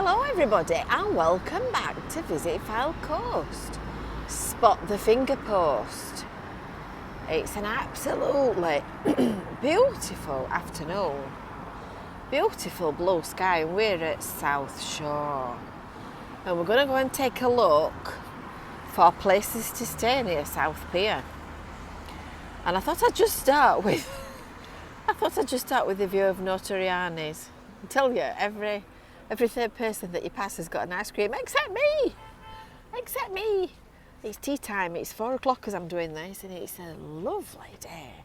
Hello everybody and welcome back to Visit Fylde Coast. Spot the finger post. It's an absolutely beautiful afternoon. Beautiful blue sky and we're at South Shore. And we're going to go and take a look for places to stay near South Pier. And I thought I'd just start with the view of Notoriani's. I tell you, every third person that you pass has got an ice cream, except me. It's tea time, it's 4 o'clock as I'm doing this, and it's a lovely day.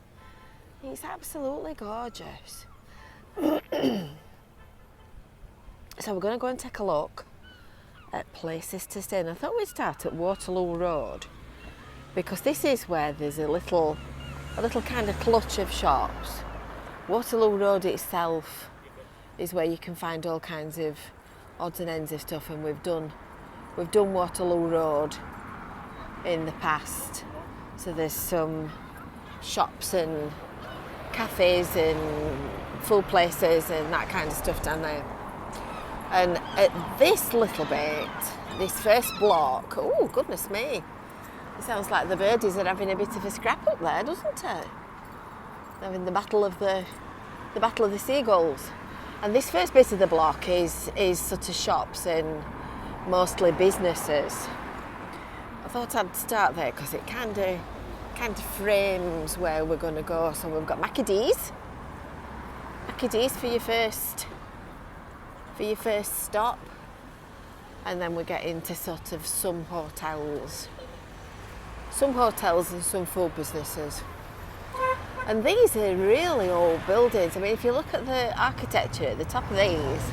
It's absolutely gorgeous. So we're going to go and take a look at places to stay. And I thought we'd start at Waterloo Road, because this is where there's a little kind of clutch of shops. Waterloo Road itself is where you can find all kinds of odds and ends of stuff, and we've done Waterloo Road in the past. So there's some shops and cafes and food places and that kind of stuff down there. And at this little bit, this first block, oh goodness me, it sounds like the birdies are having a bit of a scrap up there, doesn't it? Having the battle of the seagulls. And this first bit of the block is sort of shops and mostly businesses. I thought I'd start there because it kind of frames where we're going to go. So we've got Mackie D's for your first stop, and then we get into sort of some hotels and some food businesses. And these are really old buildings. I mean, if you look at the architecture at the top of these,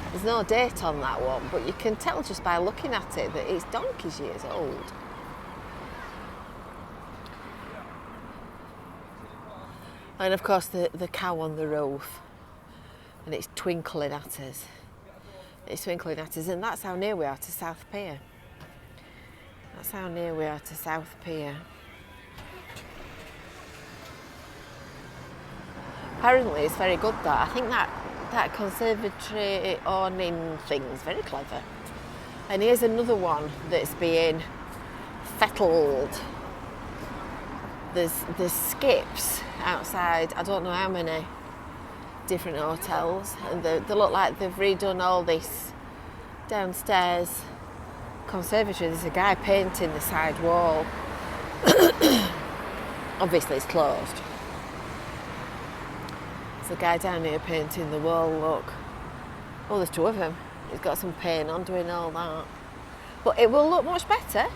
there's no date on that one, but you can tell just by looking at it that it's donkey's years old. And of course the cow on the roof, and it's twinkling at us. And that's how near we are to South Pier. Apparently it's very good, that. I think that conservatory awning thing's very clever. And here's another one that's being fettled. There's skips outside, I don't know how many different hotels, and they look like they've redone all this downstairs conservatory. There's a guy painting the side wall. Obviously it's closed. The guy down here painting the wall, look. Oh, there's two of them. He's got some paint on doing all that. But it will look much better.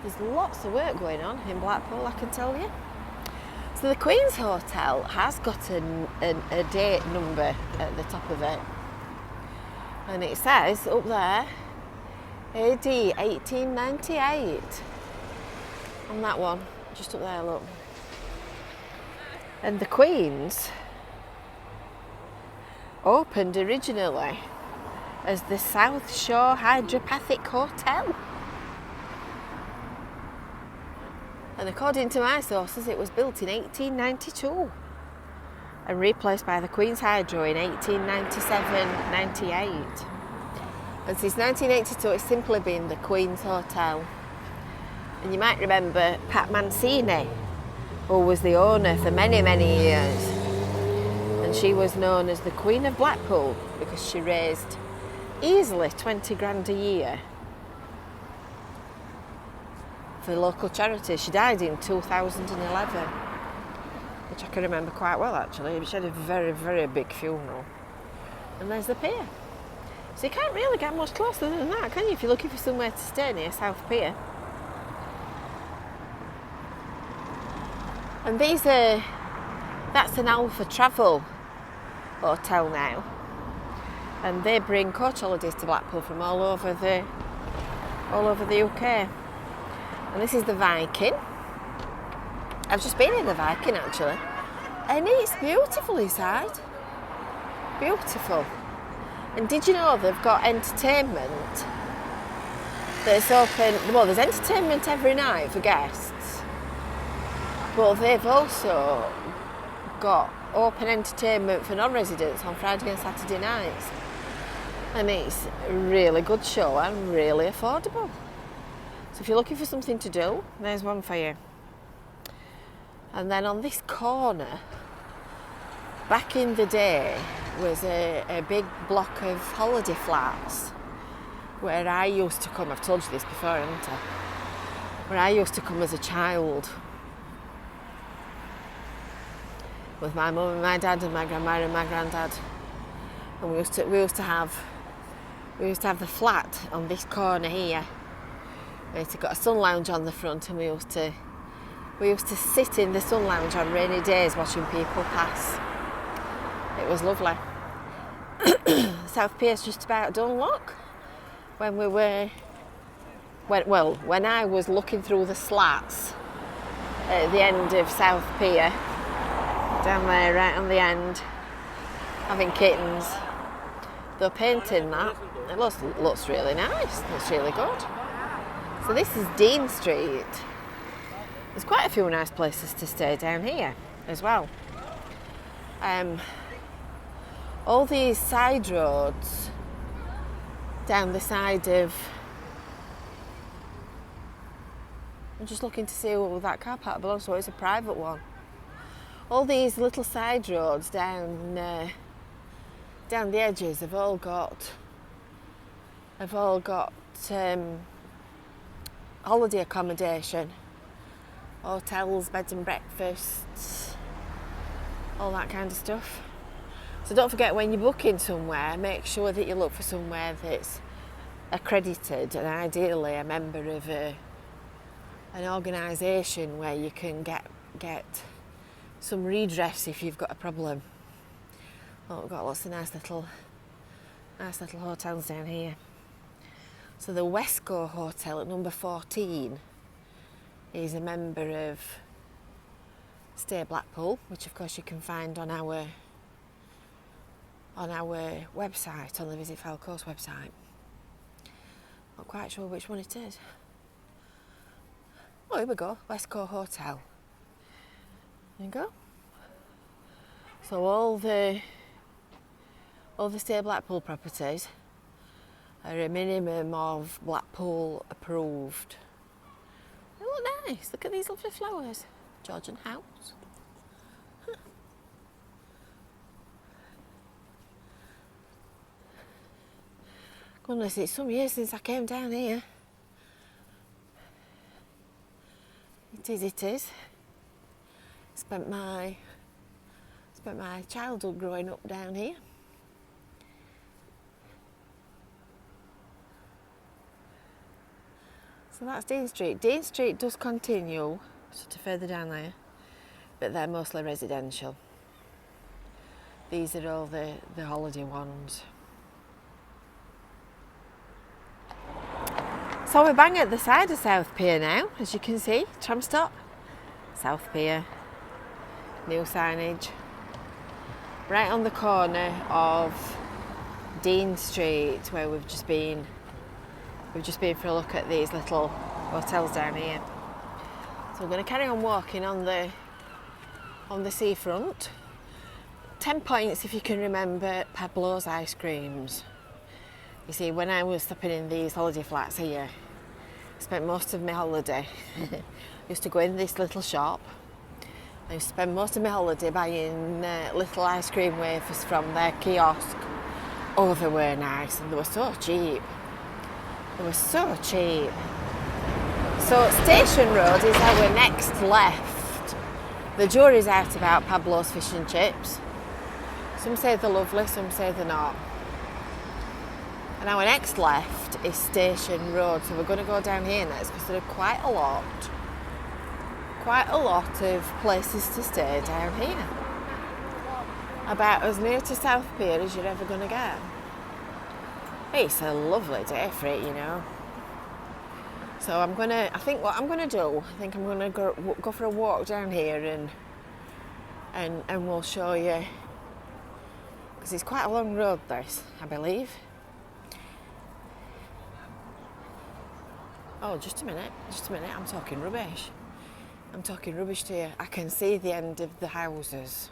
There's lots of work going on in Blackpool, I can tell you. So the Queen's Hotel has got a date number at the top of it. And it says up there, AD 1898. On that one, just up there, look. And the Queen's opened originally as the South Shore Hydropathic Hotel. And according to my sources, it was built in 1892 and replaced by the Queen's Hydro in 1897-98. And since 1982, it's simply been the Queen's Hotel. And you might remember Pat Mancini, who was the owner for many, many years. And she was known as the Queen of Blackpool because she raised easily 20 grand a year for local charities. She died in 2011, which I can remember quite well actually. She had a very, very big funeral. And there's the pier. So you can't really get much closer than that, can you, if you're looking for somewhere to stay near South Pier? And that's an Alpha Travel hotel now, and they bring coach holidays to Blackpool from all over the UK. And this is the Viking. I've just been in the Viking actually, and it's beautiful inside. Beautiful. And did you know they've got entertainment that's open? Well, there's entertainment every night for guests. But they've also got open entertainment for non-residents on Friday and Saturday nights. And it's a really good show and really affordable. So if you're looking for something to do, there's one for you. And then on this corner, back in the day, was a big block of holiday flats where I used to come. I've told you this before, haven't I? Where I used to come as a child with my mum and my dad and my grandma and my granddad. And we used to have the flat on this corner here. It's got a sun lounge on the front, and we used to sit in the sun lounge on rainy days watching people pass. It was lovely. South Pier's just about done, look. When I was looking through the slats at the end of South Pier, down there right on the end, having kittens, they're painting that. It looks really nice, looks really good. So this is Dean Street. There's quite a few nice places to stay down here as well. All these side roads down the side of... I'm just looking to see who that car park belongs to. It's a private one. All these little side roads down the edges have all got holiday accommodation, hotels, beds and breakfasts, all that kind of stuff. So don't forget, when you're booking somewhere, make sure that you look for somewhere that's accredited and ideally a member of an organisation where you can get some redress if you've got a problem. Oh, we've got lots of nice little hotels down here. So the Westco Hotel at number 14 is a member of Stay Blackpool, which of course you can find on our website, on the Visit Fylde Coast website. Not quite sure which one it is. Oh, here we go, Westco Hotel. There you go. So all the Stay Blackpool properties are a minimum of Blackpool approved. They look nice. Look at these lovely flowers. Georgian house. Goodness, it's some years since I came down here. It is. Spent my childhood growing up down here. So that's Dean Street. Dean Street does continue sort of further down there, but they're mostly residential. These are all the holiday ones. So we're bang at the side of South Pier now, as you can see. Tram stop, South Pier, new signage. Right on the corner of Dean Street, where we've just been for a look at these little hotels down here. So we're going to carry on walking on the seafront. 10 points if you can remember Pablo's ice creams. You see, when I was stopping in these holiday flats here, I spent most of my holiday. I used to go in this little shop. I used to spend most of my holiday buying little ice cream wafers from their kiosk. Oh, they were nice and they were so cheap. They were so cheap. So Station Road is our next left. The jury's out about Pablo's fish and chips. Some say they're lovely, some say they're not. And our next left is Station Road, so we're going to go down here next because there are quite a lot of places to stay down here. About as near to South Pier as you're ever going to get. It's a lovely day for it, you know. So I'm going to go for a walk down here and we'll show you, because it's quite a long road this, I believe. Oh, just a minute, I'm talking rubbish to you. I can see the end of the houses.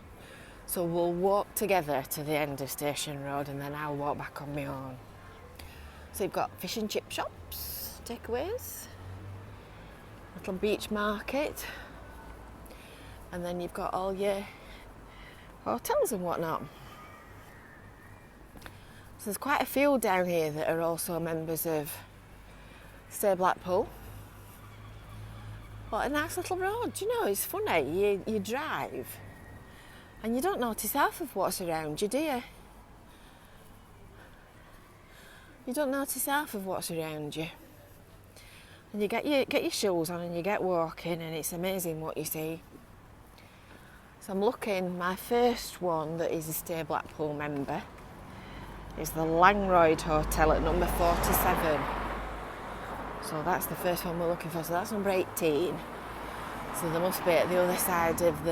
So we'll walk together to the end of Station Road and then I'll walk back on my own. So you've got fish and chip shops, takeaways, little beach market, and then you've got all your hotels and whatnot. So there's quite a few down here that are also members of Stay Blackpool. What a nice little road. Do you know, it's funny, you drive and you don't notice half of what's around you, do you? You don't notice half of what's around you. And you get your shoes on and you get walking, and it's amazing what you see. So I'm looking, my first one that is a Stay Blackpool member is the Langroyd Hotel at number 47. So that's the first one we're looking for. So that's number 18. So they must be at the other side of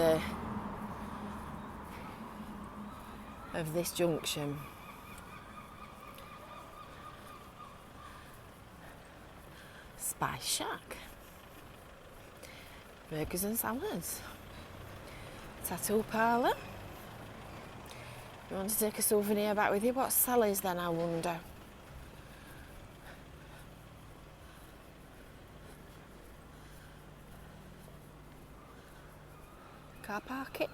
this junction. Spice Shack. Burgers and salads. Tattoo parlour. You want to take a souvenir back with you? What sellers then, I wonder? Car parking.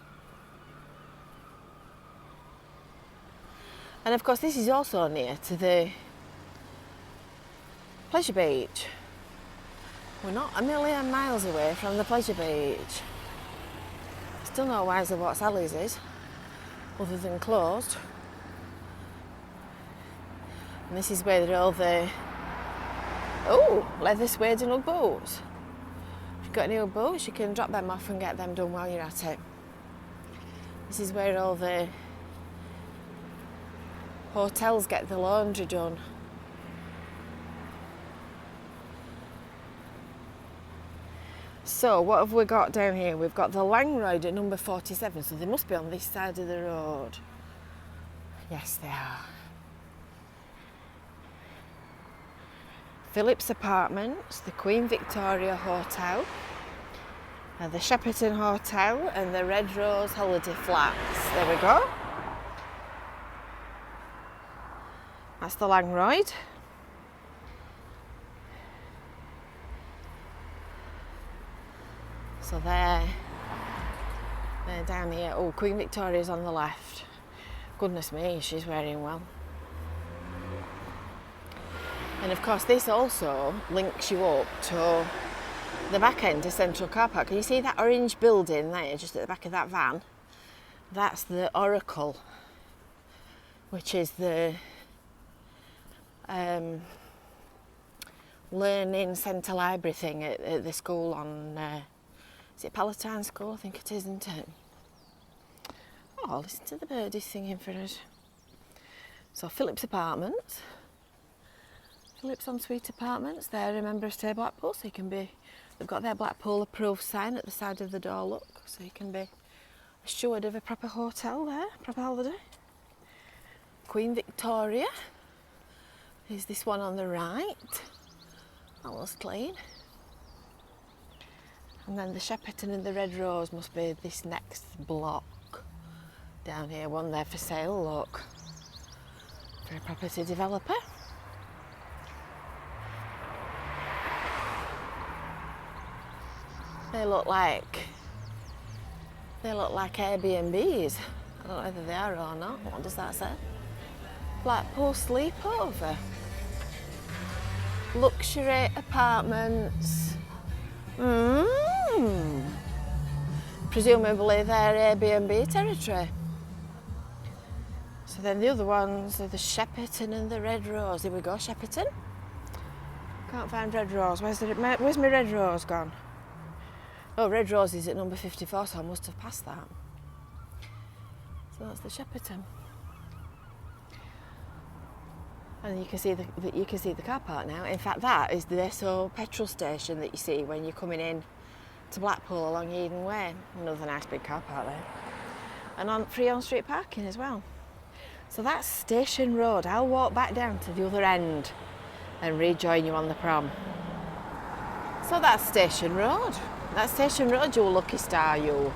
And of course this is also near to the pleasure beach. We're not a million miles away from the pleasure beach. Still no wiser what Sally's is, other than closed. And this is where all the leather suede and Ugg boots. If you've got any Ugg boots, you can drop them off and get them done while you're at it. This is where all the hotels get the laundry done. So what have we got down here? We've got the Langroyd at number 47, so they must be on this side of the road. Yes, they are. Phillips Apartments, the Queen Victoria Hotel, the Shepperton Hotel, and the Red Rose Holiday Flats. There we go. That's the Langroyd. So they're down here. Oh, Queen Victoria's on the left. Goodness me, she's wearing well. And of course this also links you up to the back end of Central Car Park. Can you see that orange building there, just at the back of that van? That's the Oracle, which is the learning centre library thing at the school on, is it Palatine School? I think it is, isn't it? Oh, listen to the birdies singing for us. So Phillips Apartments. Phillips Ensuite Apartments, they're a member of Stay Blackpool, so you can be, they've got their Blackpool approved sign at the side of the door, look, so you can be assured of a proper hotel there, proper holiday. Queen Victoria is this one on the right, that was clean. And then the Shepperton and the Red Rose must be this next block down here, one there for sale, look, for a property developer. They look like Airbnbs. I don't know whether they are or not. What does that say? Blackpool sleepover. Luxury apartments. Presumably they're Airbnb territory. So then the other ones are the Shepperton and the Red Rose. Here we go, Shepperton. Can't find Red Rose. Where's my Red Rose gone? Oh, Red Rose is at number 54, so I must have passed that. So that's the Shepperton. And you can see the car park now. In fact, that is the Esso petrol station that you see when you're coming in to Blackpool along Eden Way. Another nice big car park there. And free on-street parking as well. So that's Station Road. I'll walk back down to the other end and rejoin you on the prom. So that's Station Road. That's Station Road, you lucky star, you.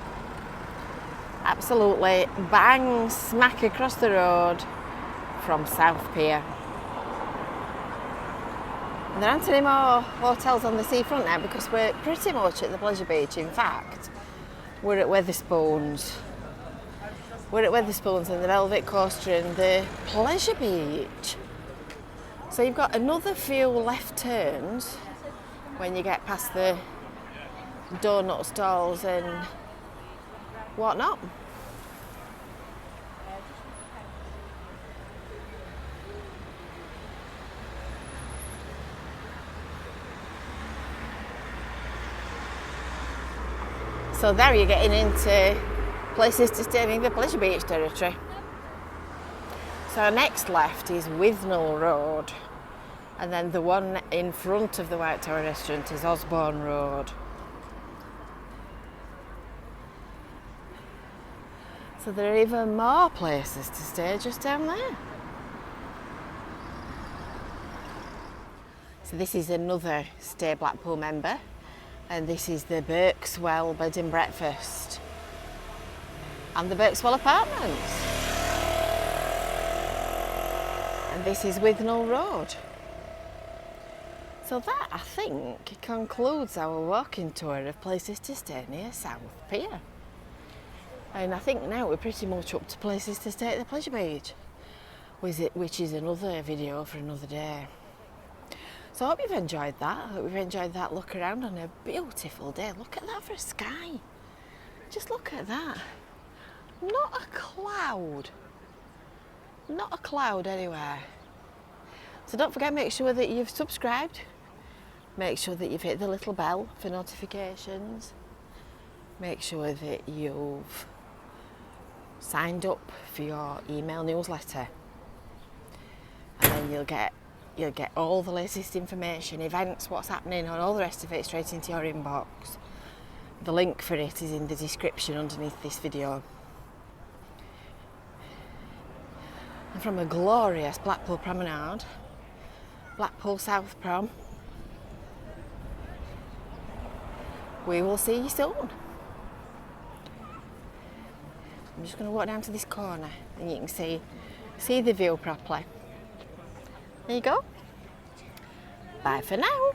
Absolutely bang smack across the road from South Pier. And there aren't any more hotels on the seafront now because we're pretty much at the pleasure beach. In fact, we're at Wetherspoons. We're at Wetherspoons and the Velvet Coaster and the pleasure beach. So you've got another few left turns when you get past the donut stalls and whatnot. So there you're getting into places to stay in the pleasure beach territory. So our next left is Withnell Road, and then the one in front of the White Tower restaurant is Osborne Road. So there are even more places to stay just down there. So this is another Stay Blackpool member, and this is the Berkswell Bed and Breakfast and the Berkswell Apartments. And this is Withnell Road. So that, I think, concludes our walking tour of places to stay near South Pier. And I think now we're pretty much up to places to stay at the pleasure beach, which is another video for another day. So I hope you've enjoyed that. I hope you've enjoyed that look around on a beautiful day. Look at that for a sky. Just look at that. Not a cloud. Not a cloud anywhere. So don't forget, make sure that you've subscribed. Make sure that you've hit the little bell for notifications. Make sure that you've signed up for your email newsletter. And then you'll get all the latest information, events, what's happening, and all the rest of it straight into your inbox. The link for it is in the description underneath this video. And from a glorious Blackpool promenade, Blackpool South Prom, we will see you soon. I'm just going to walk down to this corner and you can see the view properly. There you go. Bye for now.